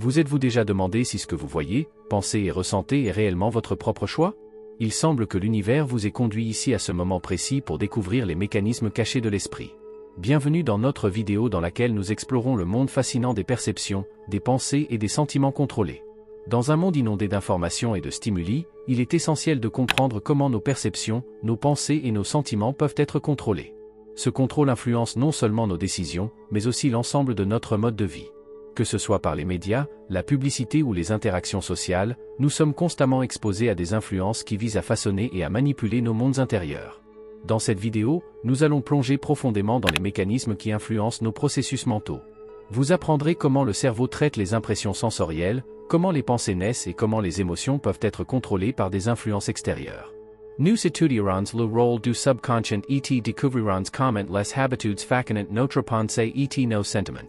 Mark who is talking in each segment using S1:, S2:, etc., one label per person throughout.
S1: Vous êtes-vous déjà demandé si ce que vous voyez, pensez et ressentez est réellement votre propre choix? Il semble que l'univers vous ait conduit ici à ce moment précis pour découvrir les mécanismes cachés de l'esprit. Bienvenue dans notre vidéo dans laquelle nous explorons le monde fascinant des perceptions, des pensées et des sentiments contrôlés. Dans un monde inondé d'informations et de stimuli, il est essentiel de comprendre comment nos perceptions, nos pensées et nos sentiments peuvent être contrôlés. Ce contrôle influence non seulement nos décisions, mais aussi l'ensemble de notre mode de vie. Que ce soit par les médias, la publicité ou les interactions sociales, nous sommes constamment exposés à des influences qui visent à façonner et à manipuler nos mondes intérieurs. Dans cette vidéo, nous allons plonger profondément dans les mécanismes qui influencent nos processus mentaux. Vous apprendrez comment le cerveau traite les impressions sensorielles, comment les pensées naissent et comment les émotions peuvent être contrôlées par des influences extérieures. Nous étudierons le rôle du subconscient et découvrirons comment les habitudes façonnent notre pensée et nos sentiments.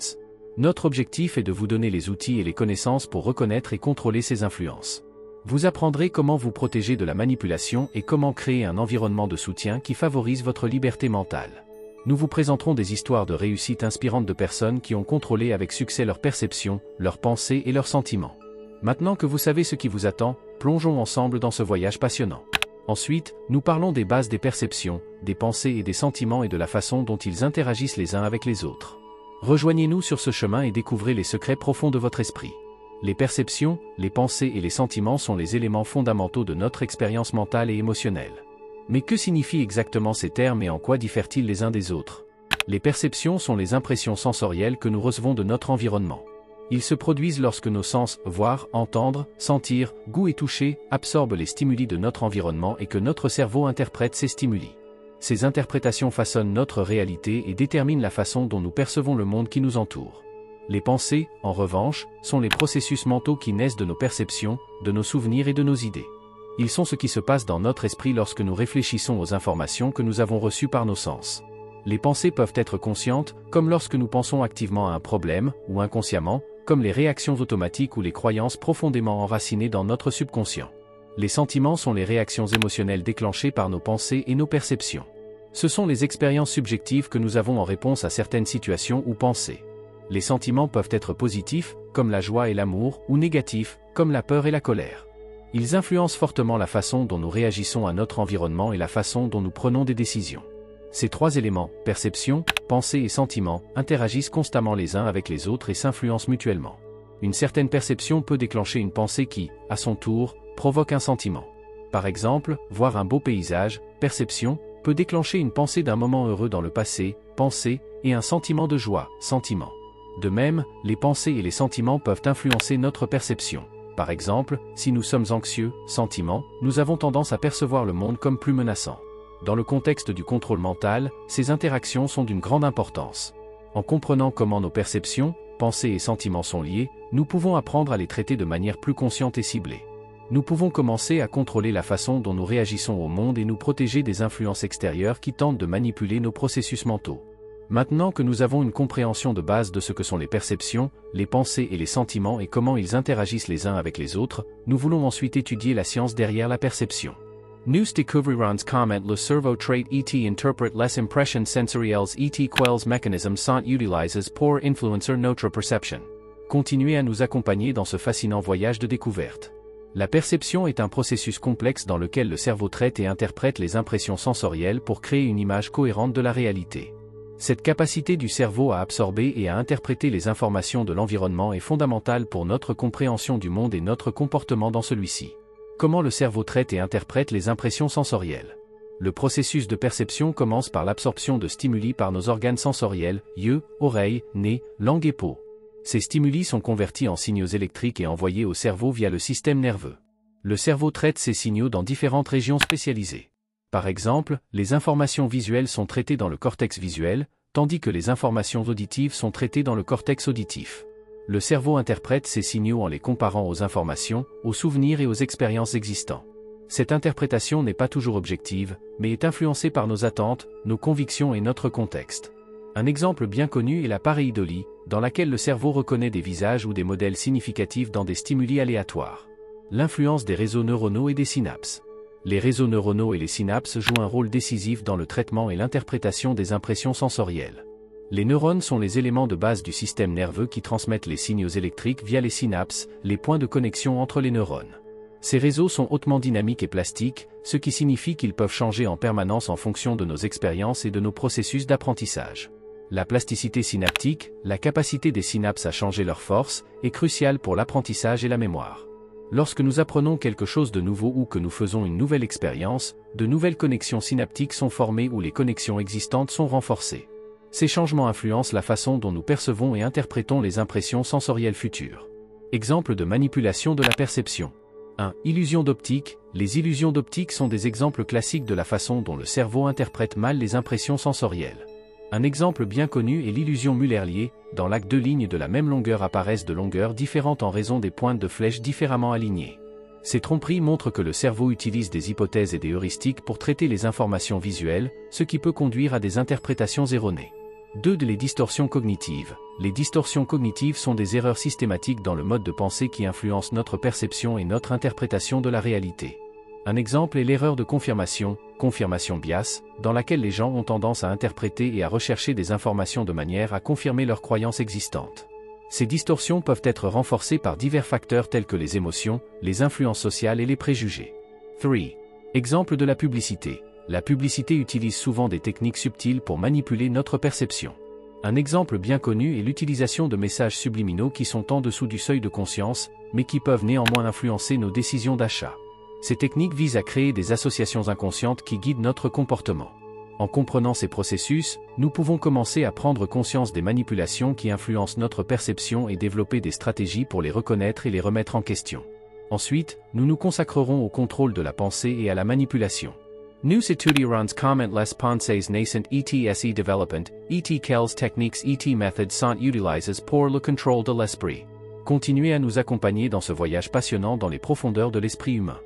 S1: Notre objectif est de vous donner les outils et les connaissances pour reconnaître et contrôler ces influences. Vous apprendrez comment vous protéger de la manipulation et comment créer un environnement de soutien qui favorise votre liberté mentale. Nous vous présenterons des histoires de réussite inspirantes de personnes qui ont contrôlé avec succès leurs perceptions, leurs pensées et leurs sentiments. Maintenant que vous savez ce qui vous attend, plongeons ensemble dans ce voyage passionnant. Ensuite, nous parlons des bases des perceptions, des pensées et des sentiments et de la façon dont ils interagissent les uns avec les autres. Rejoignez-nous sur ce chemin et découvrez les secrets profonds de votre esprit. Les perceptions, les pensées et les sentiments sont les éléments fondamentaux de notre expérience mentale et émotionnelle. Mais que signifient exactement ces termes et en quoi diffèrent-ils les uns des autres? Les perceptions sont les impressions sensorielles que nous recevons de notre environnement. Ils se produisent lorsque nos sens, voir, entendre, sentir, goût et toucher, absorbent les stimuli de notre environnement et que notre cerveau interprète ces stimuli. Ces interprétations façonnent notre réalité et déterminent la façon dont nous percevons le monde qui nous entoure. Les pensées, en revanche, sont les processus mentaux qui naissent de nos perceptions, de nos souvenirs et de nos idées. Ils sont ce qui se passe dans notre esprit lorsque nous réfléchissons aux informations que nous avons reçues par nos sens. Les pensées peuvent être conscientes, comme lorsque nous pensons activement à un problème, ou inconsciemment, comme les réactions automatiques ou les croyances profondément enracinées dans notre subconscient. Les sentiments sont les réactions émotionnelles déclenchées par nos pensées et nos perceptions. Ce sont les expériences subjectives que nous avons en réponse à certaines situations ou pensées. Les sentiments peuvent être positifs, comme la joie et l'amour, ou négatifs, comme la peur et la colère. Ils influencent fortement la façon dont nous réagissons à notre environnement et la façon dont nous prenons des décisions. Ces trois éléments, perception, pensée et sentiment, interagissent constamment les uns avec les autres et s'influencent mutuellement. Une certaine perception peut déclencher une pensée qui, à son tour, provoque un sentiment. Par exemple, voir un beau paysage, perception, peut déclencher une pensée d'un moment heureux dans le passé, pensée, et un sentiment de joie, sentiment. De même, les pensées et les sentiments peuvent influencer notre perception. Par exemple, si nous sommes anxieux, sentiment, nous avons tendance à percevoir le monde comme plus menaçant. Dans le contexte du contrôle mental, ces interactions sont d'une grande importance. En comprenant comment nos perceptions, pensées et sentiments sont liés, nous pouvons apprendre à les traiter de manière plus consciente et ciblée. Nous pouvons commencer à contrôler la façon dont nous réagissons au monde et nous protéger des influences extérieures qui tentent de manipuler nos processus mentaux. Maintenant que nous avons une compréhension de base de ce que sont les perceptions, les pensées et les sentiments et comment ils interagissent les uns avec les autres, nous voulons ensuite étudier la science derrière la perception. Nous découvrirons comment le cerveau traite et interprète les impressions sensorielles et quels mécanismes sont utilisés pour influencer notre perception. Continuez à nous accompagner dans ce fascinant voyage de découverte. La perception est un processus complexe dans lequel le cerveau traite et interprète les impressions sensorielles pour créer une image cohérente de la réalité. Cette capacité du cerveau à absorber et à interpréter les informations de l'environnement est fondamentale pour notre compréhension du monde et notre comportement dans celui-ci. Comment le cerveau traite et interprète les impressions sensorielles? Le processus de perception commence par l'absorption de stimuli par nos organes sensoriels, yeux, oreilles, nez, langue et peau. Ces stimuli sont convertis en signaux électriques et envoyés au cerveau via le système nerveux. Le cerveau traite ces signaux dans différentes régions spécialisées. Par exemple, les informations visuelles sont traitées dans le cortex visuel, tandis que les informations auditives sont traitées dans le cortex auditif. Le cerveau interprète ces signaux en les comparant aux informations, aux souvenirs et aux expériences existantes. Cette interprétation n'est pas toujours objective, mais est influencée par nos attentes, nos convictions et notre contexte. Un exemple bien connu est la pareidolie, dans laquelle le cerveau reconnaît des visages ou des modèles significatifs dans des stimuli aléatoires. L'influence des réseaux neuronaux et des synapses. Les réseaux neuronaux et les synapses jouent un rôle décisif dans le traitement et l'interprétation des impressions sensorielles. Les neurones sont les éléments de base du système nerveux qui transmettent les signaux électriques via les synapses, les points de connexion entre les neurones. Ces réseaux sont hautement dynamiques et plastiques, ce qui signifie qu'ils peuvent changer en permanence en fonction de nos expériences et de nos processus d'apprentissage. La plasticité synaptique, la capacité des synapses à changer leur force, est cruciale pour l'apprentissage et la mémoire. Lorsque nous apprenons quelque chose de nouveau ou que nous faisons une nouvelle expérience, de nouvelles connexions synaptiques sont formées ou les connexions existantes sont renforcées. Ces changements influencent la façon dont nous percevons et interprétons les impressions sensorielles futures. Exemple de manipulation de la perception. 1. Illusion d'optique. Les illusions d'optique sont des exemples classiques de la façon dont le cerveau interprète mal les impressions sensorielles. Un exemple bien connu est l'illusion Muller-Lyer, dans laquelle deux lignes de la même longueur apparaissent de longueurs différentes en raison des pointes de flèches différemment alignées. Ces tromperies montrent que le cerveau utilise des hypothèses et des heuristiques pour traiter les informations visuelles, ce qui peut conduire à des interprétations erronées. 2. Les distorsions cognitives. Les distorsions cognitives sont des erreurs systématiques dans le mode de pensée qui influencent notre perception et notre interprétation de la réalité. Un exemple est l'erreur de confirmation bias, dans laquelle les gens ont tendance à interpréter et à rechercher des informations de manière à confirmer leurs croyances existantes. Ces distorsions peuvent être renforcées par divers facteurs tels que les émotions, les influences sociales et les préjugés. 3. Exemple de la publicité. La publicité utilise souvent des techniques subtiles pour manipuler notre perception. Un exemple bien connu est l'utilisation de messages subliminaux qui sont en dessous du seuil de conscience, mais qui peuvent néanmoins influencer nos décisions d'achat. Ces techniques visent à créer des associations inconscientes qui guident notre comportement. En comprenant ces processus, nous pouvons commencer à prendre conscience des manipulations qui influencent notre perception et développer des stratégies pour les reconnaître et les remettre en question. Ensuite, nous nous consacrerons au contrôle de la pensée et à la manipulation. Nous étudierons comment les pensées naissantes ETSE development, quelles techniques méthodes sont utilisées pour le contrôle de l'esprit. Continuez à nous accompagner dans ce voyage passionnant dans les profondeurs de l'esprit humain.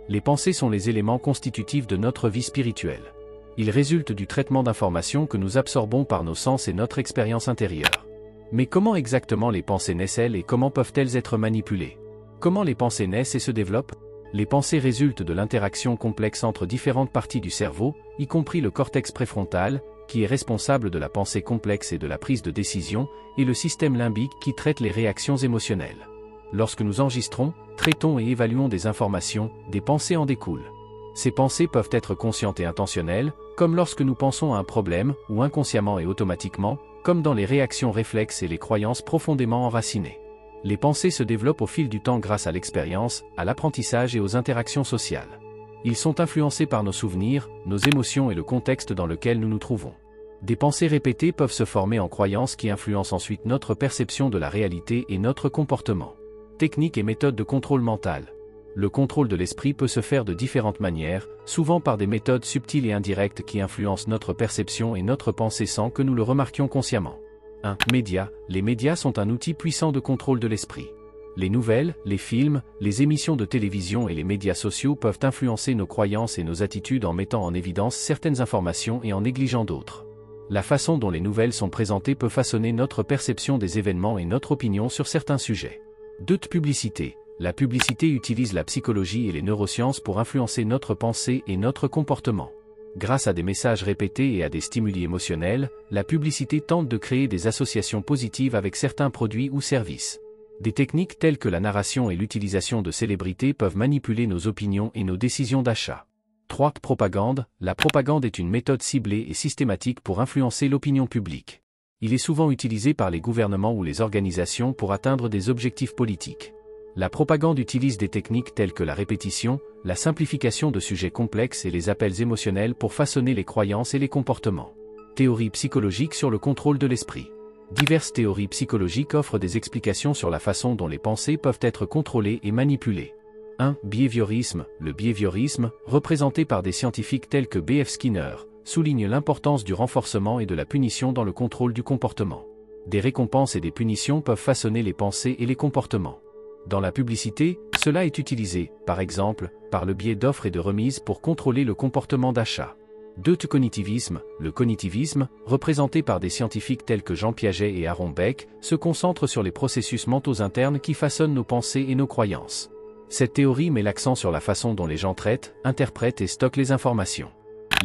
S1: Les pensées sont les éléments constitutifs de notre vie spirituelle. Ils résultent du traitement d'informations que nous absorbons par nos sens et notre expérience intérieure. Mais comment exactement les pensées naissent-elles et comment peuvent-elles être manipulées? Comment les pensées naissent et se développent? Les pensées résultent de l'interaction complexe entre différentes parties du cerveau, y compris le cortex préfrontal, qui est responsable de la pensée complexe et de la prise de décision, et le système limbique qui traite les réactions émotionnelles. Lorsque nous enregistrons, traitons et évaluons des informations, des pensées en découlent. Ces pensées peuvent être conscientes et intentionnelles, comme lorsque nous pensons à un problème, ou inconsciemment et automatiquement, comme dans les réactions réflexes et les croyances profondément enracinées. Les pensées se développent au fil du temps grâce à l'expérience, à l'apprentissage et aux interactions sociales. Ils sont influencés par nos souvenirs, nos émotions et le contexte dans lequel nous nous trouvons. Des pensées répétées peuvent se former en croyances qui influencent ensuite notre perception de la réalité et notre comportement. Techniques et méthodes de contrôle mental. Le contrôle de l'esprit peut se faire de différentes manières, souvent par des méthodes subtiles et indirectes qui influencent notre perception et notre pensée sans que nous le remarquions consciemment. 1. Médias. Les médias sont un outil puissant de contrôle de l'esprit. Les nouvelles, les films, les émissions de télévision et les médias sociaux peuvent influencer nos croyances et nos attitudes en mettant en évidence certaines informations et en négligeant d'autres. La façon dont les nouvelles sont présentées peut façonner notre perception des événements et notre opinion sur certains sujets. 2. Publicité. La publicité utilise la psychologie et les neurosciences pour influencer notre pensée et notre comportement. Grâce à des messages répétés et à des stimuli émotionnels, la publicité tente de créer des associations positives avec certains produits ou services. Des techniques telles que la narration et l'utilisation de célébrités peuvent manipuler nos opinions et nos décisions d'achat. 3. Propagande. La propagande est une méthode ciblée et systématique pour influencer l'opinion publique. Il est souvent utilisé par les gouvernements ou les organisations pour atteindre des objectifs politiques. La propagande utilise des techniques telles que la répétition, la simplification de sujets complexes et les appels émotionnels pour façonner les croyances et les comportements. Théorie psychologique sur le contrôle de l'esprit. Diverses théories psychologiques offrent des explications sur la façon dont les pensées peuvent être contrôlées et manipulées. 1. Behaviorisme. Le behaviorisme, représenté par des scientifiques tels que B.F. Skinner, souligne l'importance du renforcement et de la punition dans le contrôle du comportement. Des récompenses et des punitions peuvent façonner les pensées et les comportements. Dans la publicité, cela est utilisé, par exemple, par le biais d'offres et de remises pour contrôler le comportement d'achat. 2. Cognitivisme. Le cognitivisme, représenté par des scientifiques tels que Jean Piaget et Aaron Beck, se concentre sur les processus mentaux internes qui façonnent nos pensées et nos croyances. Cette théorie met l'accent sur la façon dont les gens traitent, interprètent et stockent les informations.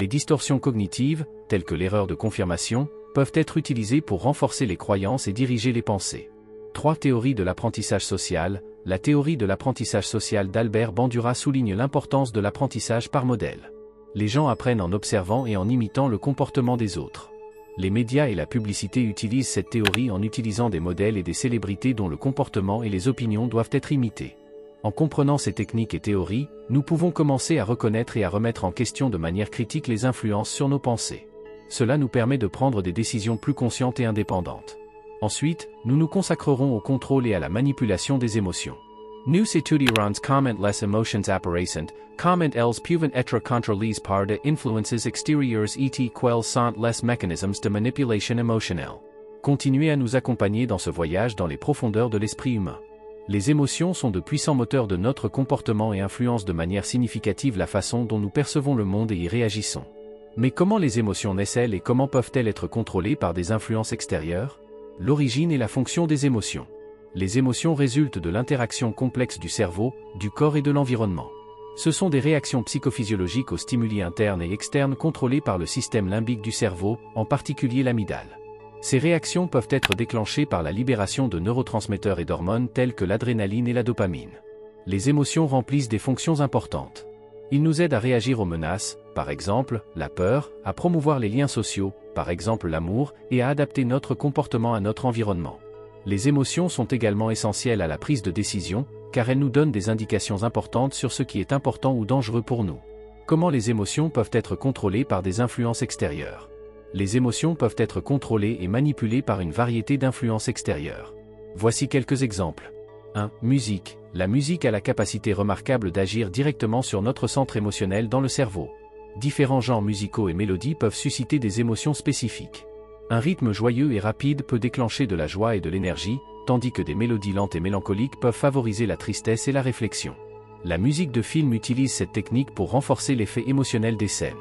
S1: Les distorsions cognitives, telles que l'erreur de confirmation, peuvent être utilisées pour renforcer les croyances et diriger les pensées. 3 théories de l'apprentissage social. La théorie de l'apprentissage social d'Albert Bandura souligne l'importance de l'apprentissage par modèle. Les gens apprennent en observant et en imitant le comportement des autres. Les médias et la publicité utilisent cette théorie en utilisant des modèles et des célébrités dont le comportement et les opinions doivent être imités. En comprenant ces techniques et théories, nous pouvons commencer à reconnaître et à remettre en question de manière critique les influences sur nos pensées. Cela nous permet de prendre des décisions plus conscientes et indépendantes. Ensuite, nous nous consacrerons au contrôle et à la manipulation des émotions. Nu situerans comment les emotions apparaissent, comment elles peuvent être contrôlées par des influences extérieures et quels sont les mécanismes de manipulation émotionnelle. Continuez à nous accompagner dans ce voyage dans les profondeurs de l'esprit humain. Les émotions sont de puissants moteurs de notre comportement et influencent de manière significative la façon dont nous percevons le monde et y réagissons. Mais comment les émotions naissent-elles et comment peuvent-elles être contrôlées par des influences extérieures? L'origine et la fonction des émotions. Les émotions résultent de l'interaction complexe du cerveau, du corps et de l'environnement. Ce sont des réactions psychophysiologiques aux stimuli internes et externes contrôlés par le système limbique du cerveau, en particulier l'amygdale. Ces réactions peuvent être déclenchées par la libération de neurotransmetteurs et d'hormones telles que l'adrénaline et la dopamine. Les émotions remplissent des fonctions importantes. Ils nous aident à réagir aux menaces, par exemple, la peur, à promouvoir les liens sociaux, par exemple l'amour, et à adapter notre comportement à notre environnement. Les émotions sont également essentielles à la prise de décision, car elles nous donnent des indications importantes sur ce qui est important ou dangereux pour nous. Comment les émotions peuvent être contrôlées par des influences extérieures? Les émotions peuvent être contrôlées et manipulées par une variété d'influences extérieures. Voici quelques exemples. 1. Musique. La musique a la capacité remarquable d'agir directement sur notre centre émotionnel dans le cerveau. Différents genres musicaux et mélodies peuvent susciter des émotions spécifiques. Un rythme joyeux et rapide peut déclencher de la joie et de l'énergie, tandis que des mélodies lentes et mélancoliques peuvent favoriser la tristesse et la réflexion. La musique de film utilise cette technique pour renforcer l'effet émotionnel des scènes.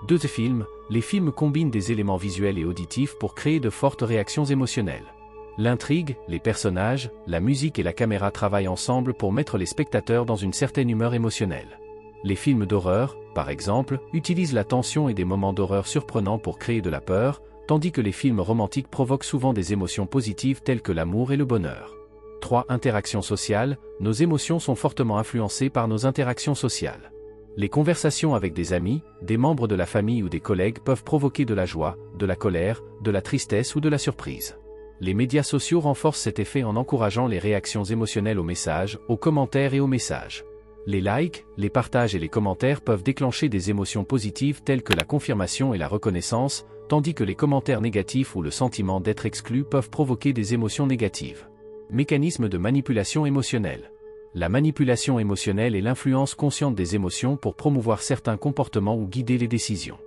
S1: 2. Films. Les films combinent des éléments visuels et auditifs pour créer de fortes réactions émotionnelles. L'intrigue, les personnages, la musique et la caméra travaillent ensemble pour mettre les spectateurs dans une certaine humeur émotionnelle. Les films d'horreur, par exemple, utilisent la tension et des moments d'horreur surprenants pour créer de la peur, tandis que les films romantiques provoquent souvent des émotions positives telles que l'amour et le bonheur. 3. Interactions sociales. Nos émotions sont fortement influencées par nos interactions sociales. Les conversations avec des amis, des membres de la famille ou des collègues peuvent provoquer de la joie, de la colère, de la tristesse ou de la surprise. Les médias sociaux renforcent cet effet en encourageant les réactions émotionnelles aux messages, aux commentaires et aux messages. Les likes, les partages et les commentaires peuvent déclencher des émotions positives telles que la confirmation et la reconnaissance, tandis que les commentaires négatifs ou le sentiment d'être exclu peuvent provoquer des émotions négatives. Mécanisme de manipulation émotionnelle. La manipulation émotionnelle est l'influence consciente des émotions pour promouvoir certains comportements ou guider les décisions.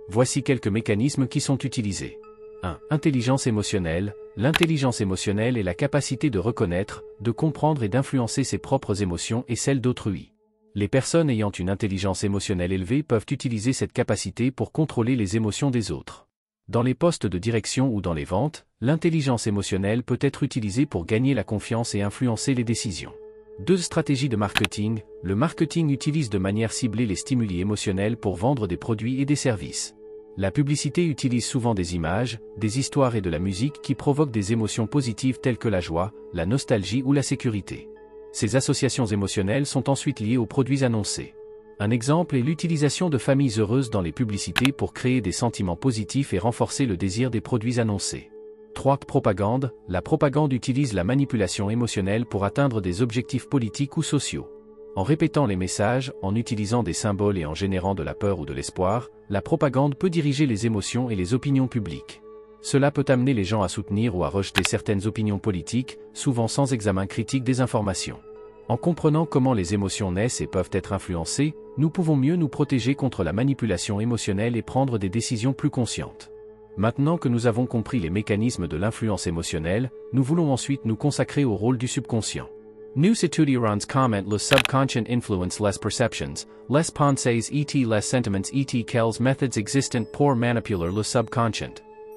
S1: Voici quelques mécanismes qui sont utilisés. 1. Intelligence émotionnelle. L'intelligence émotionnelle est la capacité de reconnaître, de comprendre et d'influencer ses propres émotions et celles d'autrui. Les personnes ayant une intelligence émotionnelle élevée peuvent utiliser cette capacité pour contrôler les émotions des autres. Dans les postes de direction ou dans les ventes, l'intelligence émotionnelle peut être utilisée pour gagner la confiance et influencer les décisions. 2. Stratégie de marketing. Le marketing utilise de manière ciblée les stimuli émotionnels pour vendre des produits et des services. La publicité utilise souvent des images, des histoires et de la musique qui provoquent des émotions positives telles que la joie, la nostalgie ou la sécurité. Ces associations émotionnelles sont ensuite liées aux produits annoncés. Un exemple est l'utilisation de familles heureuses dans les publicités pour créer des sentiments positifs et renforcer le désir des produits annoncés. 3. Propagande. La propagande utilise la manipulation émotionnelle pour atteindre des objectifs politiques ou sociaux. En répétant les messages, en utilisant des symboles et en générant de la peur ou de l'espoir, la propagande peut diriger les émotions et les opinions publiques. Cela peut amener les gens à soutenir ou à rejeter certaines opinions politiques, souvent sans examen critique des informations. En comprenant comment les émotions naissent et peuvent être influencées, nous pouvons mieux nous protéger contre la manipulation émotionnelle et prendre des décisions plus conscientes. Maintenant que nous avons compris les mécanismes de l'influence émotionnelle, nous voulons ensuite nous consacrer au rôle du subconscient. Nous étudierons comment le subconscient influence les perceptions, les pensées et les sentiments et quelles méthodes existent pour manipuler le subconscient.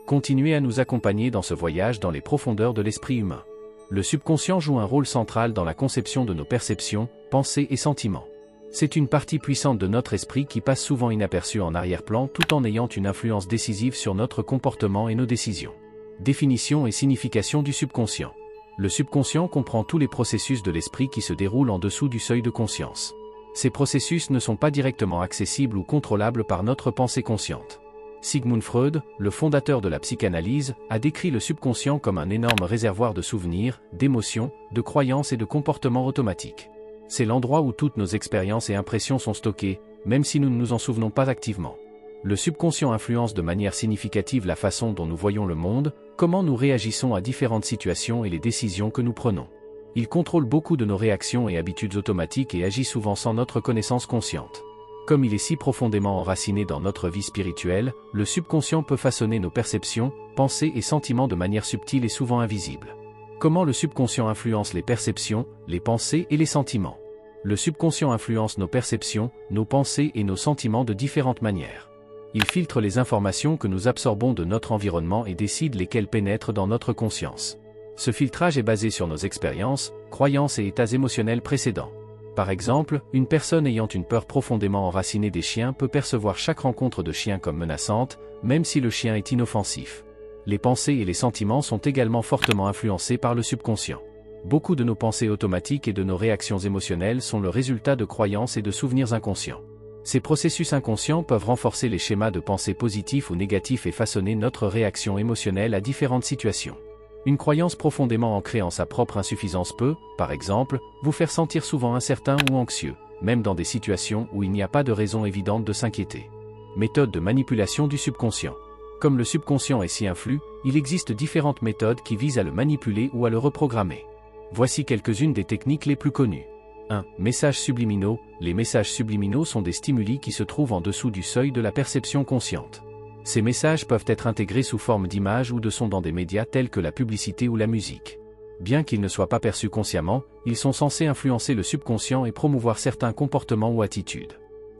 S1: Continuez à nous accompagner dans ce voyage dans les profondeurs de l'esprit humain. Le subconscient joue un rôle central dans la conception de nos perceptions, pensées et sentiments. C'est une partie puissante de notre esprit qui passe souvent inaperçue en arrière-plan tout en ayant une influence décisive sur notre comportement et nos décisions. Définition et signification du subconscient. Le subconscient comprend tous les processus de l'esprit qui se déroulent en dessous du seuil de conscience. Ces processus ne sont pas directement accessibles ou contrôlables par notre pensée consciente. Sigmund Freud, le fondateur de la psychanalyse, a décrit le subconscient comme un énorme réservoir de souvenirs, d'émotions, de croyances et de comportements automatiques. C'est l'endroit où toutes nos expériences et impressions sont stockées, même si nous ne nous en souvenons pas activement. Le subconscient influence de manière significative la façon dont nous voyons le monde, comment nous réagissons à différentes situations et les décisions que nous prenons. Il contrôle beaucoup de nos réactions et habitudes automatiques et agit souvent sans notre connaissance consciente. Comme il est si profondément enraciné dans notre vie spirituelle, le subconscient peut façonner nos perceptions, pensées et sentiments de manière subtile et souvent invisible. Comment le subconscient influence les perceptions, les pensées et les sentiments? Le subconscient influence nos perceptions, nos pensées et nos sentiments de différentes manières. Il filtre les informations que nous absorbons de notre environnement et décide lesquelles pénètrent dans notre conscience. Ce filtrage est basé sur nos expériences, croyances et états émotionnels précédents. Par exemple, une personne ayant une peur profondément enracinée des chiens peut percevoir chaque rencontre de chien comme menaçante, même si le chien est inoffensif. Les pensées et les sentiments sont également fortement influencés par le subconscient. Beaucoup de nos pensées automatiques et de nos réactions émotionnelles sont le résultat de croyances et de souvenirs inconscients. Ces processus inconscients peuvent renforcer les schémas de pensée positifs ou négatifs et façonner notre réaction émotionnelle à différentes situations. Une croyance profondément ancrée en sa propre insuffisance peut, par exemple, vous faire sentir souvent incertain ou anxieux, même dans des situations où il n'y a pas de raison évidente de s'inquiéter. Méthode de manipulation du subconscient. Comme le subconscient est si influe, il existe différentes méthodes qui visent à le manipuler ou à le reprogrammer. Voici quelques-unes des techniques les plus connues. 1. Messages subliminaux. Les messages subliminaux sont des stimuli qui se trouvent en dessous du seuil de la perception consciente. Ces messages peuvent être intégrés sous forme d'images ou de sons dans des médias tels que la publicité ou la musique. Bien qu'ils ne soient pas perçus consciemment, ils sont censés influencer le subconscient et promouvoir certains comportements ou attitudes.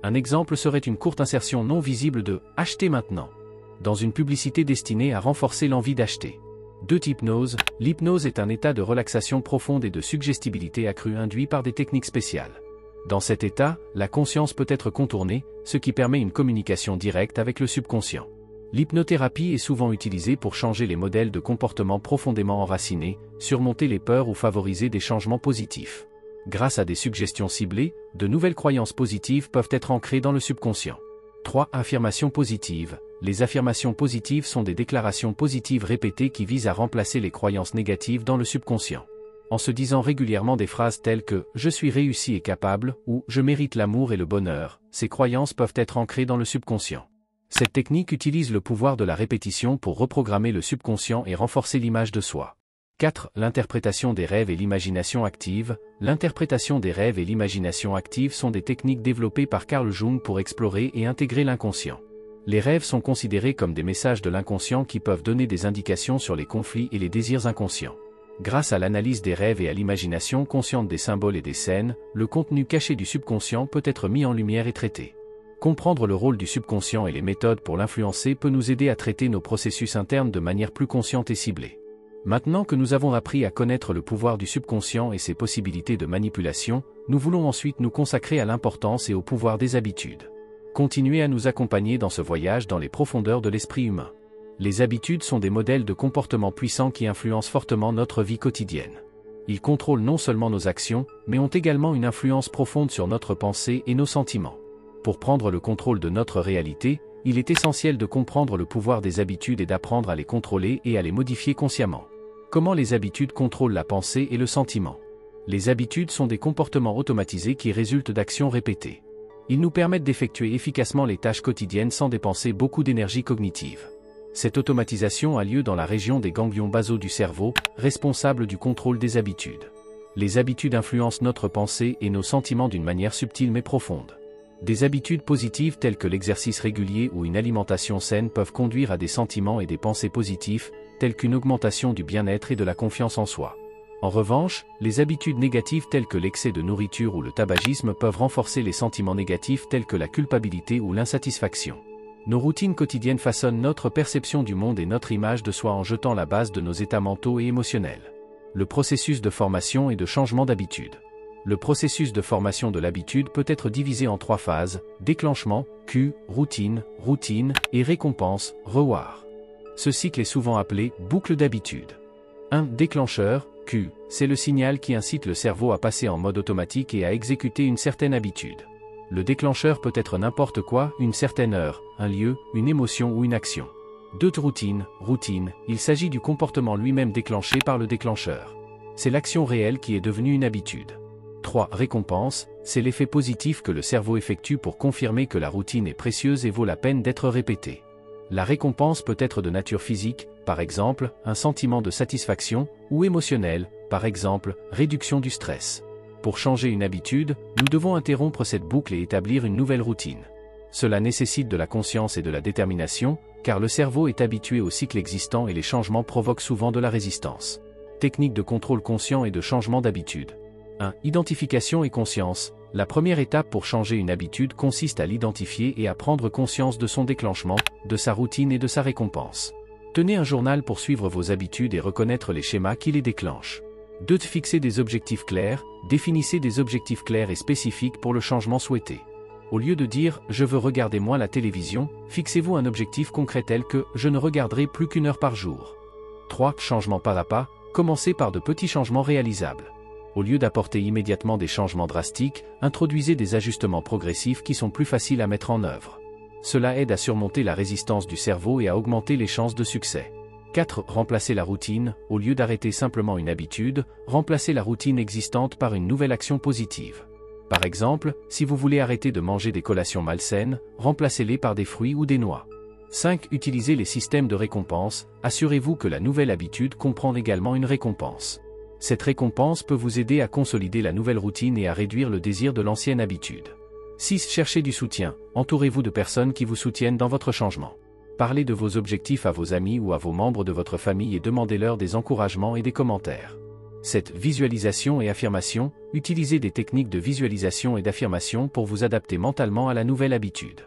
S1: Un exemple serait une courte insertion non visible de « Achetez maintenant » dans une publicité destinée à renforcer l'envie d'acheter. 2. Hypnose. L'hypnose est un état de relaxation profonde et de suggestibilité accrue induit par des techniques spéciales. Dans cet état, la conscience peut être contournée, ce qui permet une communication directe avec le subconscient. L'hypnothérapie est souvent utilisée pour changer les modèles de comportement profondément enracinés, surmonter les peurs ou favoriser des changements positifs. Grâce à des suggestions ciblées, de nouvelles croyances positives peuvent être ancrées dans le subconscient. 3. Affirmations positives. Les affirmations positives sont des déclarations positives répétées qui visent à remplacer les croyances négatives dans le subconscient. En se disant régulièrement des phrases telles que « je suis réussi et capable » ou « je mérite l'amour et le bonheur », ces croyances peuvent être ancrées dans le subconscient. Cette technique utilise le pouvoir de la répétition pour reprogrammer le subconscient et renforcer l'image de soi. 4. L'interprétation des rêves et l'imagination active. L'interprétation des rêves et l'imagination active sont des techniques développées par Carl Jung pour explorer et intégrer l'inconscient. Les rêves sont considérés comme des messages de l'inconscient qui peuvent donner des indications sur les conflits et les désirs inconscients. Grâce à l'analyse des rêves et à l'imagination consciente des symboles et des scènes, le contenu caché du subconscient peut être mis en lumière et traité. Comprendre le rôle du subconscient et les méthodes pour l'influencer peut nous aider à traiter nos processus internes de manière plus consciente et ciblée. Maintenant que nous avons appris à connaître le pouvoir du subconscient et ses possibilités de manipulation, nous voulons ensuite nous consacrer à l'importance et au pouvoir des habitudes. Continuez à nous accompagner dans ce voyage dans les profondeurs de l'esprit humain. Les habitudes sont des modèles de comportement puissants qui influencent fortement notre vie quotidienne. Ils contrôlent non seulement nos actions, mais ont également une influence profonde sur notre pensée et nos sentiments. Pour prendre le contrôle de notre réalité, il est essentiel de comprendre le pouvoir des habitudes et d'apprendre à les contrôler et à les modifier consciemment. Comment les habitudes contrôlent la pensée et le sentiment? Les habitudes sont des comportements automatisés qui résultent d'actions répétées. Ils nous permettent d'effectuer efficacement les tâches quotidiennes sans dépenser beaucoup d'énergie cognitive. Cette automatisation a lieu dans la région des ganglions basaux du cerveau, responsables du contrôle des habitudes. Les habitudes influencent notre pensée et nos sentiments d'une manière subtile mais profonde. Des habitudes positives telles que l'exercice régulier ou une alimentation saine peuvent conduire à des sentiments et des pensées positifs, tels qu'une augmentation du bien-être et de la confiance en soi. En revanche, les habitudes négatives telles que l'excès de nourriture ou le tabagisme peuvent renforcer les sentiments négatifs tels que la culpabilité ou l'insatisfaction. Nos routines quotidiennes façonnent notre perception du monde et notre image de soi en jetant la base de nos états mentaux et émotionnels. Le processus de formation et de changement d'habitude. Le processus de formation de l'habitude peut être divisé en 3 phases: déclenchement, Q, routine, et récompense, reward. Ce cycle est souvent appelé boucle d'habitude. 1. Déclencheur, Q, c'est le signal qui incite le cerveau à passer en mode automatique et à exécuter une certaine habitude. Le déclencheur peut être n'importe quoi, une certaine heure, un lieu, une émotion ou une action. 2. Routine, il s'agit du comportement lui-même déclenché par le déclencheur. C'est l'action réelle qui est devenue une habitude. 3. Récompense, c'est l'effet positif que le cerveau effectue pour confirmer que la routine est précieuse et vaut la peine d'être répétée. La récompense peut être de nature physique, par exemple, un sentiment de satisfaction, ou émotionnel, par exemple, réduction du stress. Pour changer une habitude, nous devons interrompre cette boucle et établir une nouvelle routine. Cela nécessite de la conscience et de la détermination, car le cerveau est habitué au cycle existant et les changements provoquent souvent de la résistance. Technique de contrôle conscient et de changement d'habitude. 1. Identification et conscience. La première étape pour changer une habitude consiste à l'identifier et à prendre conscience de son déclenchement, de sa routine et de sa récompense. Tenez un journal pour suivre vos habitudes et reconnaître les schémas qui les déclenchent. 2. Fixer des objectifs clairs. Définissez des objectifs clairs et spécifiques pour le changement souhaité. Au lieu de dire « je veux regarder moins la télévision », fixez-vous un objectif concret tel que « je ne regarderai plus qu'1 heure par jour ». 3. Changement pas à pas. Commencez par de petits changements réalisables. Au lieu d'apporter immédiatement des changements drastiques, introduisez des ajustements progressifs qui sont plus faciles à mettre en œuvre. Cela aide à surmonter la résistance du cerveau et à augmenter les chances de succès. 4. Remplacez la routine. Au lieu d'arrêter simplement une habitude, remplacez la routine existante par une nouvelle action positive. Par exemple, si vous voulez arrêter de manger des collations malsaines, remplacez-les par des fruits ou des noix. 5. Utilisez les systèmes de récompense. Assurez-vous que la nouvelle habitude comprend également une récompense. Cette récompense peut vous aider à consolider la nouvelle routine et à réduire le désir de l'ancienne habitude. 6. Cherchez du soutien. Entourez-vous de personnes qui vous soutiennent dans votre changement. Parlez de vos objectifs à vos amis ou à vos membres de votre famille et demandez-leur des encouragements et des commentaires. 7. Visualisation et affirmation. Utilisez des techniques de visualisation et d'affirmation pour vous adapter mentalement à la nouvelle habitude.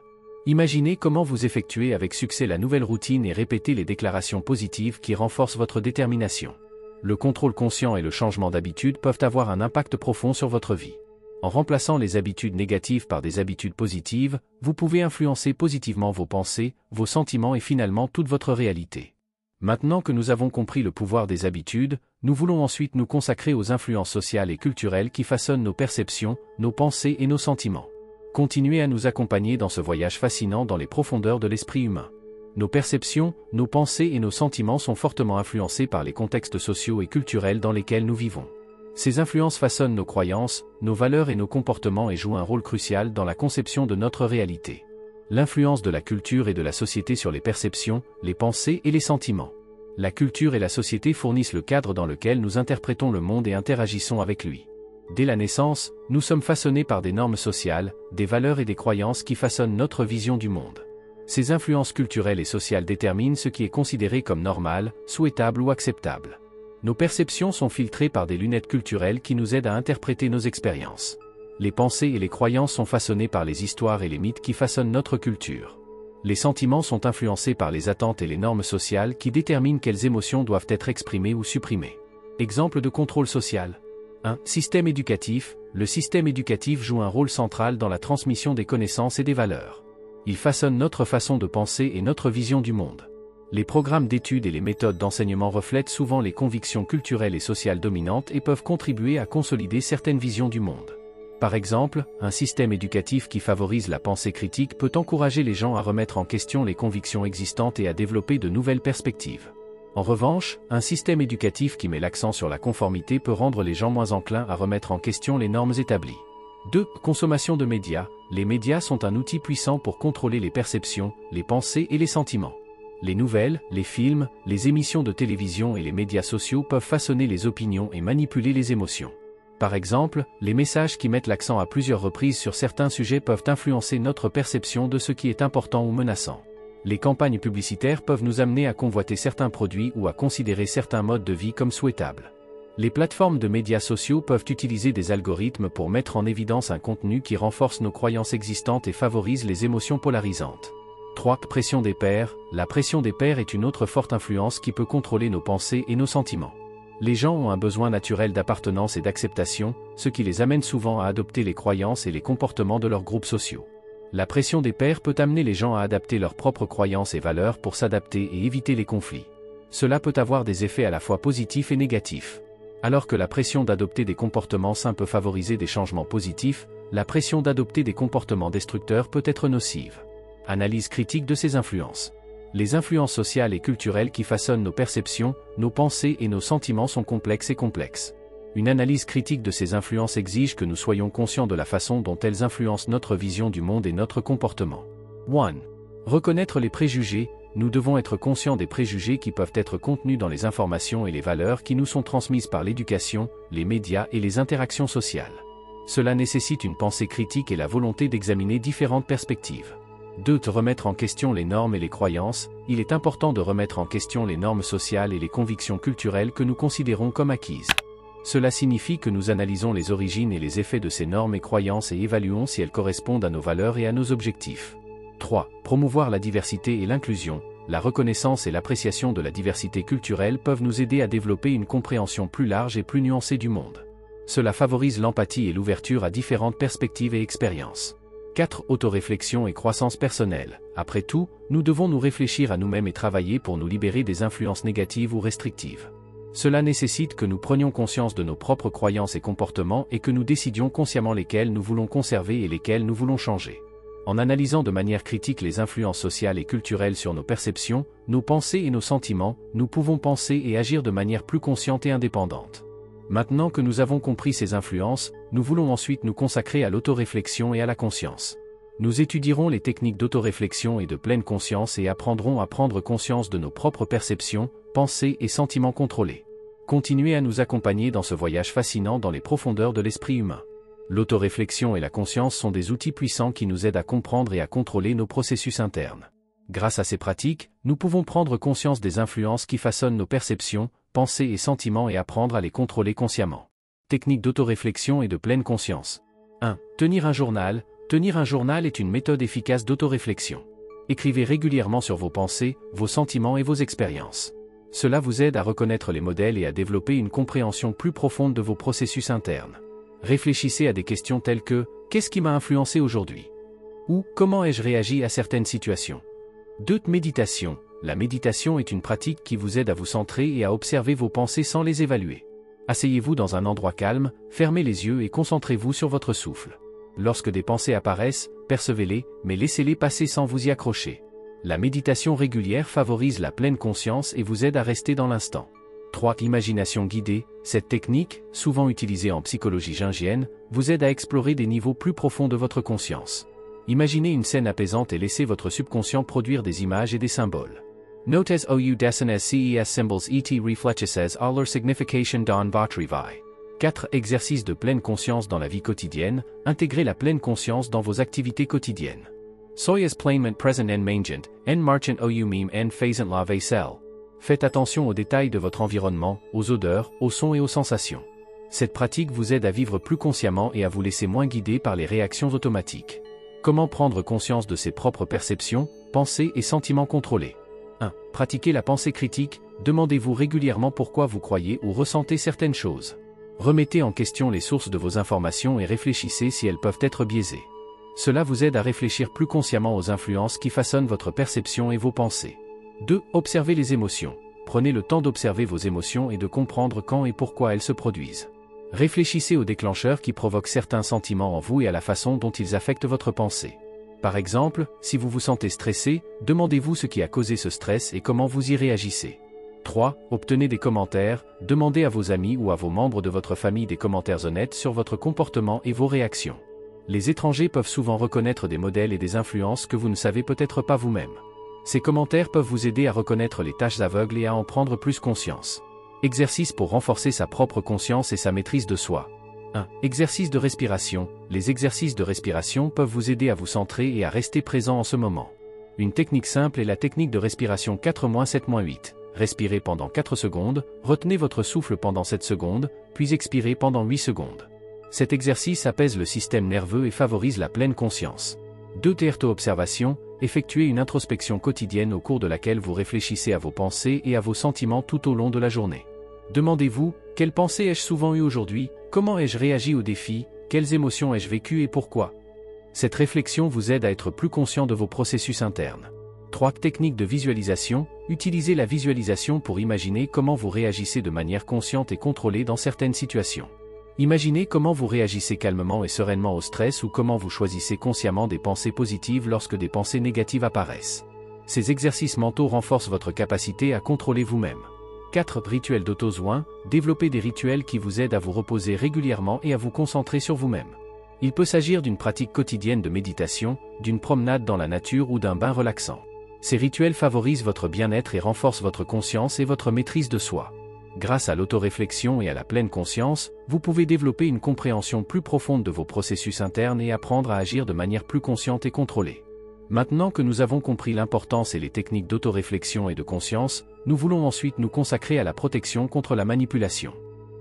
S1: Imaginez comment vous effectuez avec succès la nouvelle routine et répétez les déclarations positives qui renforcent votre détermination. Le contrôle conscient et le changement d'habitude peuvent avoir un impact profond sur votre vie. En remplaçant les habitudes négatives par des habitudes positives, vous pouvez influencer positivement vos pensées, vos sentiments et finalement toute votre réalité. Maintenant que nous avons compris le pouvoir des habitudes, nous voulons ensuite nous consacrer aux influences sociales et culturelles qui façonnent nos perceptions, nos pensées et nos sentiments. Continuez à nous accompagner dans ce voyage fascinant dans les profondeurs de l'esprit humain. Nos perceptions, nos pensées et nos sentiments sont fortement influencés par les contextes sociaux et culturels dans lesquels nous vivons. Ces influences façonnent nos croyances, nos valeurs et nos comportements et jouent un rôle crucial dans la conception de notre réalité. L'influence de la culture et de la société sur les perceptions, les pensées et les sentiments. La culture et la société fournissent le cadre dans lequel nous interprétons le monde et interagissons avec lui. Dès la naissance, nous sommes façonnés par des normes sociales, des valeurs et des croyances qui façonnent notre vision du monde. Ces influences culturelles et sociales déterminent ce qui est considéré comme normal, souhaitable ou acceptable. Nos perceptions sont filtrées par des lunettes culturelles qui nous aident à interpréter nos expériences. Les pensées et les croyances sont façonnées par les histoires et les mythes qui façonnent notre culture. Les sentiments sont influencés par les attentes et les normes sociales qui déterminent quelles émotions doivent être exprimées ou supprimées. Exemple de contrôle social. 1. Système éducatif. Le système éducatif joue un rôle central dans la transmission des connaissances et des valeurs. Il façonne notre façon de penser et notre vision du monde. Les programmes d'études et les méthodes d'enseignement reflètent souvent les convictions culturelles et sociales dominantes et peuvent contribuer à consolider certaines visions du monde. Par exemple, un système éducatif qui favorise la pensée critique peut encourager les gens à remettre en question les convictions existantes et à développer de nouvelles perspectives. En revanche, un système éducatif qui met l'accent sur la conformité peut rendre les gens moins enclins à remettre en question les normes établies. 2. Consommation de médias. Les médias sont un outil puissant pour contrôler les perceptions, les pensées et les sentiments. Les nouvelles, les films, les émissions de télévision et les médias sociaux peuvent façonner les opinions et manipuler les émotions. Par exemple, les messages qui mettent l'accent à plusieurs reprises sur certains sujets peuvent influencer notre perception de ce qui est important ou menaçant. Les campagnes publicitaires peuvent nous amener à convoiter certains produits ou à considérer certains modes de vie comme souhaitables. Les plateformes de médias sociaux peuvent utiliser des algorithmes pour mettre en évidence un contenu qui renforce nos croyances existantes et favorise les émotions polarisantes. 3. Pression des pairs. La pression des pairs est une autre forte influence qui peut contrôler nos pensées et nos sentiments. Les gens ont un besoin naturel d'appartenance et d'acceptation, ce qui les amène souvent à adopter les croyances et les comportements de leurs groupes sociaux. La pression des pairs peut amener les gens à adapter leurs propres croyances et valeurs pour s'adapter et éviter les conflits. Cela peut avoir des effets à la fois positifs et négatifs. Alors que la pression d'adopter des comportements sains peut favoriser des changements positifs, la pression d'adopter des comportements destructeurs peut être nocive. Analyse critique de ces influences. Les influences sociales et culturelles qui façonnent nos perceptions, nos pensées et nos sentiments sont complexes et complexes. Une analyse critique de ces influences exige que nous soyons conscients de la façon dont elles influencent notre vision du monde et notre comportement. 1. Reconnaître les préjugés. Nous devons être conscients des préjugés qui peuvent être contenus dans les informations et les valeurs qui nous sont transmises par l'éducation, les médias et les interactions sociales. Cela nécessite une pensée critique et la volonté d'examiner différentes perspectives. 2. Remettre en question les normes et les croyances. Il est important de remettre en question les normes sociales et les convictions culturelles que nous considérons comme acquises. Cela signifie que nous analysons les origines et les effets de ces normes et croyances et évaluons si elles correspondent à nos valeurs et à nos objectifs. 3. Promouvoir la diversité et l'inclusion. La reconnaissance et l'appréciation de la diversité culturelle peuvent nous aider à développer une compréhension plus large et plus nuancée du monde. Cela favorise l'empathie et l'ouverture à différentes perspectives et expériences. 4. Autoréflexion et croissance personnelle. Après tout, nous devons nous réfléchir à nous-mêmes et travailler pour nous libérer des influences négatives ou restrictives. Cela nécessite que nous prenions conscience de nos propres croyances et comportements et que nous décidions consciemment lesquels nous voulons conserver et lesquels nous voulons changer. En analysant de manière critique les influences sociales et culturelles sur nos perceptions, nos pensées et nos sentiments, nous pouvons penser et agir de manière plus consciente et indépendante. Maintenant que nous avons compris ces influences, nous voulons ensuite nous consacrer à l'autoréflexion et à la conscience. Nous étudierons les techniques d'autoréflexion et de pleine conscience et apprendrons à prendre conscience de nos propres perceptions, pensées et sentiments contrôlés. Continuez à nous accompagner dans ce voyage fascinant dans les profondeurs de l'esprit humain. L'autoréflexion et la conscience sont des outils puissants qui nous aident à comprendre et à contrôler nos processus internes. Grâce à ces pratiques, nous pouvons prendre conscience des influences qui façonnent nos perceptions, pensées et sentiments et apprendre à les contrôler consciemment. Technique d'autoréflexion et de pleine conscience. 1. Tenir un journal. Tenir un journal est une méthode efficace d'autoréflexion. Écrivez régulièrement sur vos pensées, vos sentiments et vos expériences. Cela vous aide à reconnaître les modèles et à développer une compréhension plus profonde de vos processus internes. Réfléchissez à des questions telles que « Qu'est-ce qui m'a influencé aujourd'hui ?» ou « Comment ai-je réagi à certaines situations ?» 2. Méditation. La méditation est une pratique qui vous aide à vous centrer et à observer vos pensées sans les évaluer. Asseyez-vous dans un endroit calme, fermez les yeux et concentrez-vous sur votre souffle. Lorsque des pensées apparaissent, percevez-les, mais laissez-les passer sans vous y accrocher. La méditation régulière favorise la pleine conscience et vous aide à rester dans l'instant. 3. Imagination guidée. Cette technique, souvent utilisée en psychologie jungienne, vous aide à explorer des niveaux plus profonds de votre conscience. Imaginez une scène apaisante et laissez votre subconscient produire des images et des symboles. Note as ou dessen as ces symbols et reflexes à leur signification dans votre vie. 4. Exercice de pleine conscience dans la vie quotidienne. Intégrez la pleine conscience dans vos activités quotidiennes. Soyez pleinement présent en mangeant, en marchant ou même en faisant la vaisselle. Faites attention aux détails de votre environnement, aux odeurs, aux sons et aux sensations. Cette pratique vous aide à vivre plus consciemment et à vous laisser moins guider par les réactions automatiques. Comment prendre conscience de ses propres perceptions, pensées et sentiments contrôlés. 1. Pratiquez la pensée critique. Demandez-vous régulièrement pourquoi vous croyez ou ressentez certaines choses. Remettez en question les sources de vos informations et réfléchissez si elles peuvent être biaisées. Cela vous aide à réfléchir plus consciemment aux influences qui façonnent votre perception et vos pensées. 2. Observez les émotions. Prenez le temps d'observer vos émotions et de comprendre quand et pourquoi elles se produisent. Réfléchissez aux déclencheurs qui provoquent certains sentiments en vous et à la façon dont ils affectent votre pensée. Par exemple, si vous vous sentez stressé, demandez-vous ce qui a causé ce stress et comment vous y réagissez. 3. Obtenez des commentaires. Demandez à vos amis ou à vos membres de votre famille des commentaires honnêtes sur votre comportement et vos réactions. Les étrangers peuvent souvent reconnaître des modèles et des influences que vous ne savez peut-être pas vous-même. Ces commentaires peuvent vous aider à reconnaître les tâches aveugles et à en prendre plus conscience. Exercice pour renforcer sa propre conscience et sa maîtrise de soi. 1. Exercice de respiration. Les exercices de respiration peuvent vous aider à vous centrer et à rester présent en ce moment. Une technique simple est la technique de respiration 4-7-8. Respirez pendant 4 secondes, retenez votre souffle pendant 7 secondes, puis expirez pendant 8 secondes. Cet exercice apaise le système nerveux et favorise la pleine conscience. 2. Auto-observation. Effectuez une introspection quotidienne au cours de laquelle vous réfléchissez à vos pensées et à vos sentiments tout au long de la journée. Demandez-vous, quelles pensées ai-je souvent eues aujourd'hui, comment ai-je réagi aux défis, quelles émotions ai-je vécues et pourquoi? Cette réflexion vous aide à être plus conscient de vos processus internes. 3. Techniques de visualisation. Utilisez la visualisation pour imaginer comment vous réagissez de manière consciente et contrôlée dans certaines situations. Imaginez comment vous réagissez calmement et sereinement au stress ou comment vous choisissez consciemment des pensées positives lorsque des pensées négatives apparaissent. Ces exercices mentaux renforcent votre capacité à contrôler vous-même. 4. Rituels d'auto-soin. Développez des rituels qui vous aident à vous reposer régulièrement et à vous concentrer sur vous-même. Il peut s'agir d'une pratique quotidienne de méditation, d'une promenade dans la nature ou d'un bain relaxant. Ces rituels favorisent votre bien-être et renforcent votre conscience et votre maîtrise de soi. Grâce à l'autoréflexion et à la pleine conscience, vous pouvez développer une compréhension plus profonde de vos processus internes et apprendre à agir de manière plus consciente et contrôlée. Maintenant que nous avons compris l'importance et les techniques d'autoréflexion et de conscience, nous voulons ensuite nous consacrer à la protection contre la manipulation.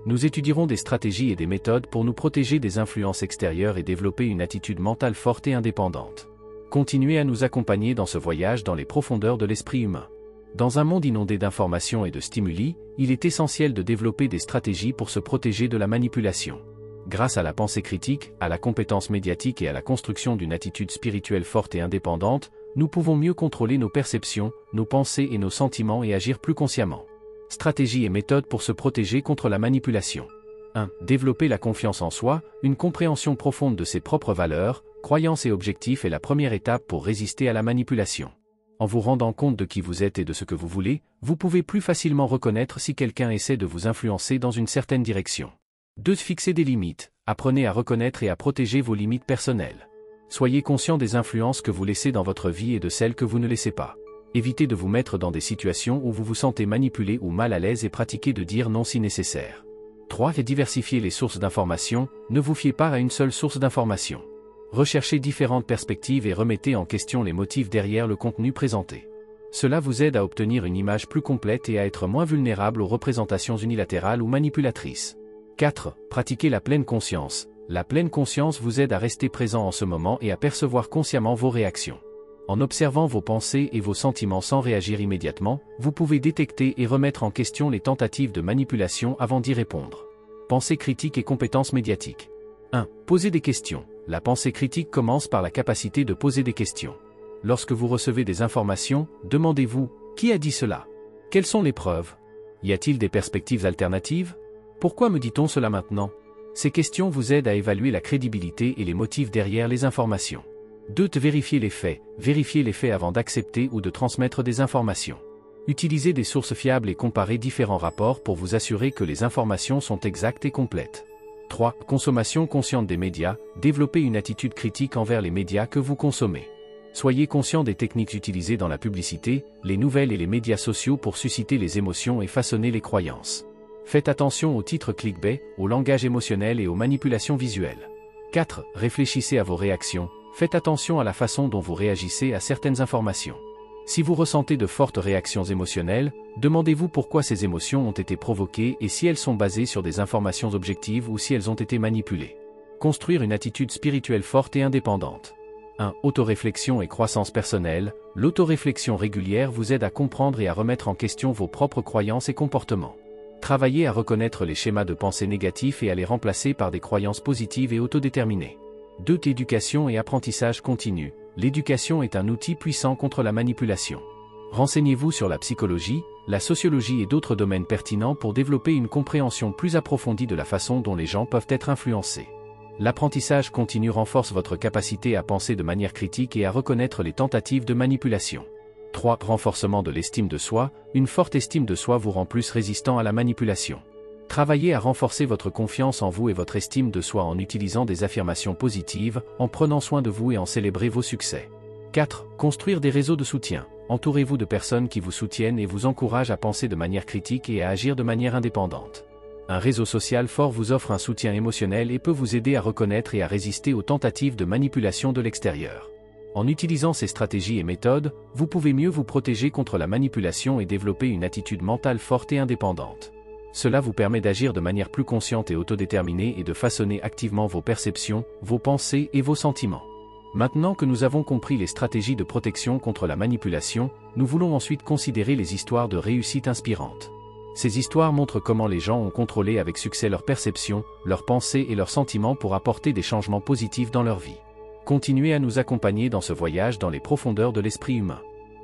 S1: Nous étudierons des stratégies et des méthodes pour nous protéger des influences extérieures et développer une attitude mentale forte et indépendante. Continuez à nous accompagner dans ce voyage dans les profondeurs de l'esprit humain. Dans un monde inondé d'informations et de stimuli, il est essentiel de développer des stratégies pour se protéger de la manipulation. Grâce à la pensée critique, à la compétence médiatique et à la construction d'une attitude spirituelle forte et indépendante, nous pouvons mieux contrôler nos perceptions, nos pensées et nos sentiments et agir plus consciemment. Stratégies et méthodes pour se protéger contre la manipulation. 1. Développer la confiance en soi. Une compréhension profonde de ses propres valeurs, croyances et objectifs est la première étape pour résister à la manipulation. En vous rendant compte de qui vous êtes et de ce que vous voulez, vous pouvez plus facilement reconnaître si quelqu'un essaie de vous influencer dans une certaine direction. 2. Fixer des limites. Apprenez à reconnaître et à protéger vos limites personnelles. Soyez conscient des influences que vous laissez dans votre vie et de celles que vous ne laissez pas. Évitez de vous mettre dans des situations où vous vous sentez manipulé ou mal à l'aise et pratiquez de dire non si nécessaire. 3. Diversifier les sources d'information. Ne vous fiez pas à une seule source d'information. Recherchez différentes perspectives et remettez en question les motifs derrière le contenu présenté. Cela vous aide à obtenir une image plus complète et à être moins vulnérable aux représentations unilatérales ou manipulatrices. 4. Pratiquez la pleine conscience. La pleine conscience vous aide à rester présent en ce moment et à percevoir consciemment vos réactions. En observant vos pensées et vos sentiments sans réagir immédiatement, vous pouvez détecter et remettre en question les tentatives de manipulation avant d'y répondre. Pensée critique et compétences médiatiques. 1. Posez des questions. La pensée critique commence par la capacité de poser des questions. Lorsque vous recevez des informations, demandez-vous, qui a dit cela? Quelles sont les preuves? Y a-t-il des perspectives alternatives? Pourquoi me dit-on cela maintenant? Ces questions vous aident à évaluer la crédibilité et les motifs derrière les informations. 2. Vérifiez les faits. Vérifiez les faits avant d'accepter ou de transmettre des informations. Utilisez des sources fiables et comparez différents rapports pour vous assurer que les informations sont exactes et complètes. 3. Consommation consciente des médias. Développez une attitude critique envers les médias que vous consommez. Soyez conscient des techniques utilisées dans la publicité, les nouvelles et les médias sociaux pour susciter les émotions et façonner les croyances. Faites attention aux titres clickbait, au langage émotionnel et aux manipulations visuelles. 4. Réfléchissez à vos réactions. Faites attention à la façon dont vous réagissez à certaines informations. Si vous ressentez de fortes réactions émotionnelles, demandez-vous pourquoi ces émotions ont été provoquées et si elles sont basées sur des informations objectives ou si elles ont été manipulées. Construire une attitude spirituelle forte et indépendante. 1. Autoréflexion et croissance personnelle. L'autoréflexion régulière vous aide à comprendre et à remettre en question vos propres croyances et comportements. Travaillez à reconnaître les schémas de pensée négatifs et à les remplacer par des croyances positives et autodéterminées. 2. Éducation et apprentissage continu. L'éducation est un outil puissant contre la manipulation. Renseignez-vous sur la psychologie, la sociologie et d'autres domaines pertinents pour développer une compréhension plus approfondie de la façon dont les gens peuvent être influencés. L'apprentissage continu renforce votre capacité à penser de manière critique et à reconnaître les tentatives de manipulation. 3. Renforcement de l'estime de soi. Une forte estime de soi vous rend plus résistant à la manipulation. Travaillez à renforcer votre confiance en vous et votre estime de soi en utilisant des affirmations positives, en prenant soin de vous et en célébrant vos succès. 4. Construire des réseaux de soutien. Entourez-vous de personnes qui vous soutiennent et vous encouragent à penser de manière critique et à agir de manière indépendante. Un réseau social fort vous offre un soutien émotionnel et peut vous aider à reconnaître et à résister aux tentatives de manipulation de l'extérieur. En utilisant ces stratégies et méthodes, vous pouvez mieux vous protéger contre la manipulation et développer une attitude mentale forte et indépendante. Cela vous permet d'agir de manière plus consciente et autodéterminée et de façonner activement vos perceptions, vos pensées et vos sentiments. Maintenant que nous avons compris les stratégies de protection contre la manipulation, nous voulons ensuite considérer les histoires de réussite inspirantes. Ces histoires montrent comment les gens ont contrôlé avec succès leurs perceptions, leurs pensées et leurs sentiments pour apporter des changements positifs dans leur vie. Continuez à nous accompagner dans ce voyage dans les profondeurs de l'esprit humain.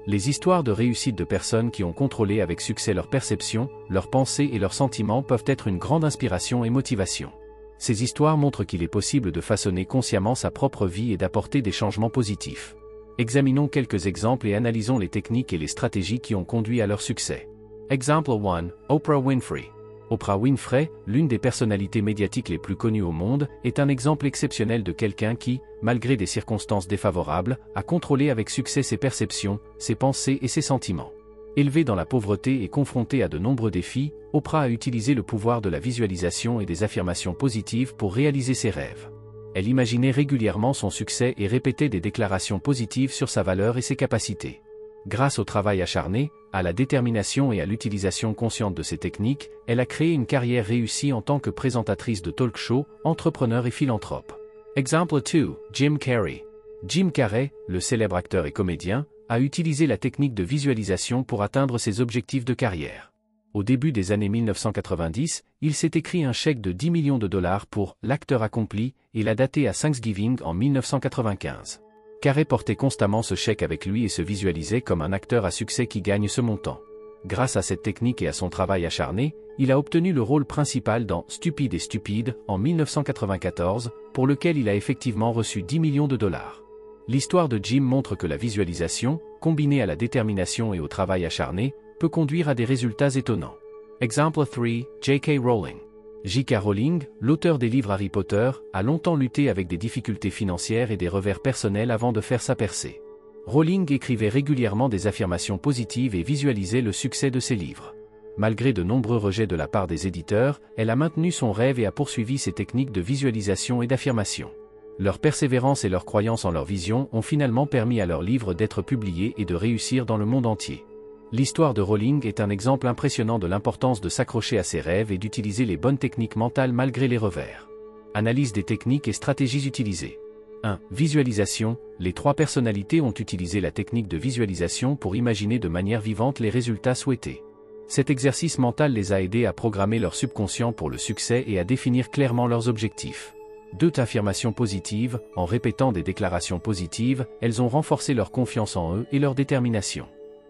S1: Les histoires de réussite de personnes qui ont contrôlé avec succès leurs perceptions, leurs pensées et leurs sentiments peuvent être une grande inspiration et motivation. Ces histoires montrent qu'il est possible de façonner consciemment sa propre vie et d'apporter des changements positifs. Examinons quelques exemples et analysons les techniques et les stratégies qui ont conduit à leur succès. Exemple 1. Oprah Winfrey. Oprah Winfrey, l'une des personnalités médiatiques les plus connues au monde, est un exemple exceptionnel de quelqu'un qui, malgré des circonstances défavorables, a contrôlé avec succès ses perceptions, ses pensées et ses sentiments. Élevée dans la pauvreté et confrontée à de nombreux défis, Oprah a utilisé le pouvoir de la visualisation et des affirmations positives pour réaliser ses rêves. Elle imaginait régulièrement son succès et répétait des déclarations positives sur sa valeur et ses capacités. Grâce au travail acharné, à la détermination et à l'utilisation consciente de ces techniques, elle a créé une carrière réussie en tant que présentatrice de talk-show, entrepreneur et philanthrope. Exemple 2. Jim Carrey. Jim Carrey, le célèbre acteur et comédien, a utilisé la technique de visualisation pour atteindre ses objectifs de carrière. Au début des années 1990, il s'est écrit un chèque de 10 millions de dollars pour « l'acteur accompli » et l'a daté à Thanksgiving en 1995. Carrey portait constamment ce chèque avec lui et se visualisait comme un acteur à succès qui gagne ce montant. Grâce à cette technique et à son travail acharné, il a obtenu le rôle principal dans Stupide et Stupide en 1994, pour lequel il a effectivement reçu 10 millions de dollars. L'histoire de Jim montre que la visualisation, combinée à la détermination et au travail acharné, peut conduire à des résultats étonnants. Exemple 3. J.K. Rowling. J.K. Rowling, l'auteur des livres Harry Potter, a longtemps lutté avec des difficultés financières et des revers personnels avant de faire sa percée. Rowling écrivait régulièrement des affirmations positives et visualisait le succès de ses livres. Malgré de nombreux rejets de la part des éditeurs, elle a maintenu son rêve et a poursuivi ses techniques de visualisation et d'affirmation. Leur persévérance et leur croyance en leur vision ont finalement permis à leurs livres d'être publiés et de réussir dans le monde entier. L'histoire de Rowling est un exemple impressionnant de l'importance de s'accrocher à ses rêves et d'utiliser les bonnes techniques mentales malgré les revers. Analyse des techniques et stratégies utilisées. 1. Visualisation. Les trois personnalités ont utilisé la technique de visualisation pour imaginer de manière vivante les résultats souhaités. Cet exercice mental les a aidés à programmer leur subconscient pour le succès et à définir clairement leurs objectifs. 2. Affirmations positives. En répétant des déclarations positives, elles ont renforcé leur confiance en eux et leur détermination.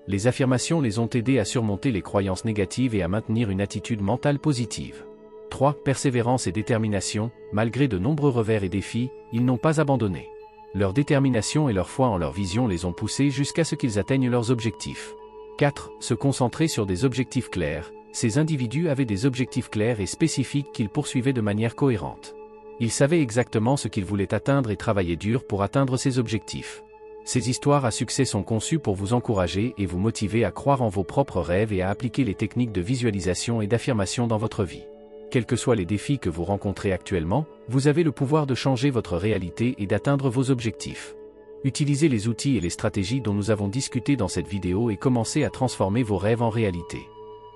S1: Les affirmations les ont aidés à surmonter les croyances négatives et à maintenir une attitude mentale positive. 3. Persévérance et détermination. Malgré de nombreux revers et défis, ils n'ont pas abandonné. Leur détermination et leur foi en leur vision les ont poussés jusqu'à ce qu'ils atteignent leurs objectifs. 4. Se concentrer sur des objectifs clairs. Ces individus avaient des objectifs clairs et spécifiques qu'ils poursuivaient de manière cohérente. Ils savaient exactement ce qu'ils voulaient atteindre et travaillaient dur pour atteindre ces objectifs. Ces histoires à succès sont conçues pour vous encourager et vous motiver à croire en vos propres rêves et à appliquer les techniques de visualisation et d'affirmation dans votre vie. Quels que soient les défis que vous rencontrez actuellement, vous avez le pouvoir de changer votre réalité et d'atteindre vos objectifs. Utilisez les outils et les stratégies dont nous avons discuté dans cette vidéo et commencez à transformer vos rêves en réalité.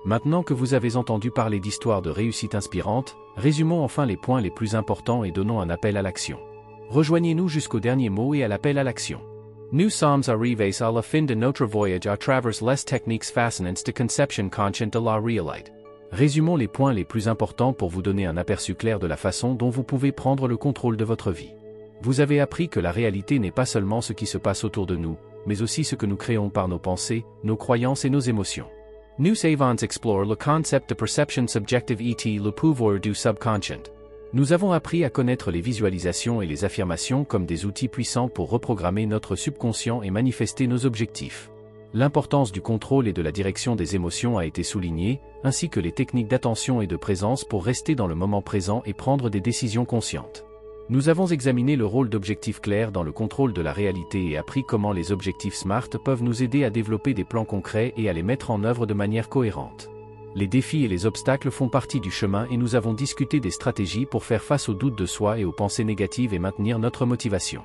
S1: Maintenant que vous avez entendu parler d'histoires de réussite inspirantes, résumons enfin les points les plus importants et donnons un appel à l'action. Rejoignez-nous jusqu'au dernier mot et à l'appel à l'action. Nous sommes arrivés à la fin de notre voyage à travers les techniques fascinantes de conception consciente de la réalité. Résumons les points les plus importants pour vous donner un aperçu clair de la façon dont vous pouvez prendre le contrôle de votre vie. Vous avez appris que la réalité n'est pas seulement ce qui se passe autour de nous, mais aussi ce que nous créons par nos pensées, nos croyances et nos émotions. Nous avons exploré le concept de perception subjective et le pouvoir du subconscient. Nous avons appris à connaître les visualisations et les affirmations comme des outils puissants pour reprogrammer notre subconscient et manifester nos objectifs. L'importance du contrôle et de la direction des émotions a été soulignée, ainsi que les techniques d'attention et de présence pour rester dans le moment présent et prendre des décisions conscientes. Nous avons examiné le rôle d'objectifs clairs dans le contrôle de la réalité et appris comment les objectifs SMART peuvent nous aider à développer des plans concrets et à les mettre en œuvre de manière cohérente. Les défis et les obstacles font partie du chemin et nous avons discuté des stratégies pour faire face aux doutes de soi et aux pensées négatives et maintenir notre motivation.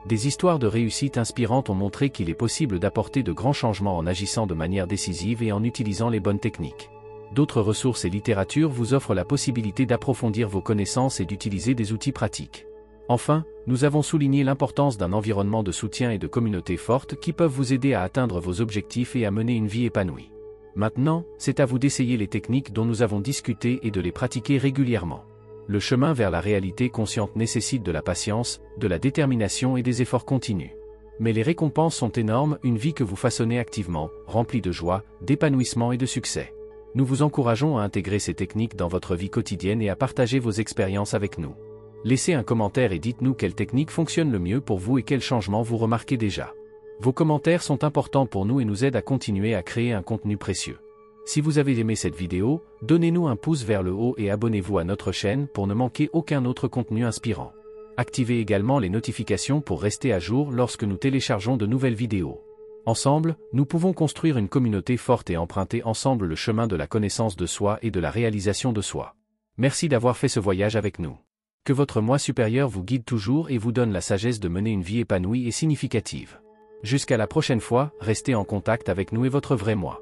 S1: Des histoires de réussite inspirantes ont montré qu'il est possible d'apporter de grands changements en agissant de manière décisive et en utilisant les bonnes techniques. D'autres ressources et littérature vous offrent la possibilité d'approfondir vos connaissances et d'utiliser des outils pratiques. Enfin, nous avons souligné l'importance d'un environnement de soutien et de communautés fortes qui peuvent vous aider à atteindre vos objectifs et à mener une vie épanouie. Maintenant, c'est à vous d'essayer les techniques dont nous avons discuté et de les pratiquer régulièrement. Le chemin vers la réalité consciente nécessite de la patience, de la détermination et des efforts continus. Mais les récompenses sont énormes, une vie que vous façonnez activement, remplie de joie, d'épanouissement et de succès. Nous vous encourageons à intégrer ces techniques dans votre vie quotidienne et à partager vos expériences avec nous. Laissez un commentaire et dites-nous quelle technique fonctionne le mieux pour vous et quels changements vous remarquez déjà. Vos commentaires sont importants pour nous et nous aident à continuer à créer un contenu précieux. Si vous avez aimé cette vidéo, donnez-nous un pouce vers le haut et abonnez-vous à notre chaîne pour ne manquer aucun autre contenu inspirant. Activez également les notifications pour rester à jour lorsque nous téléchargeons de nouvelles vidéos. Ensemble, nous pouvons construire une communauté forte et emprunter ensemble le chemin de la connaissance de soi et de la réalisation de soi. Merci d'avoir fait ce voyage avec nous. Que votre moi supérieur vous guide toujours et vous donne la sagesse de mener une vie épanouie et significative. Jusqu'à la prochaine fois, restez en contact avec nous et votre vrai moi.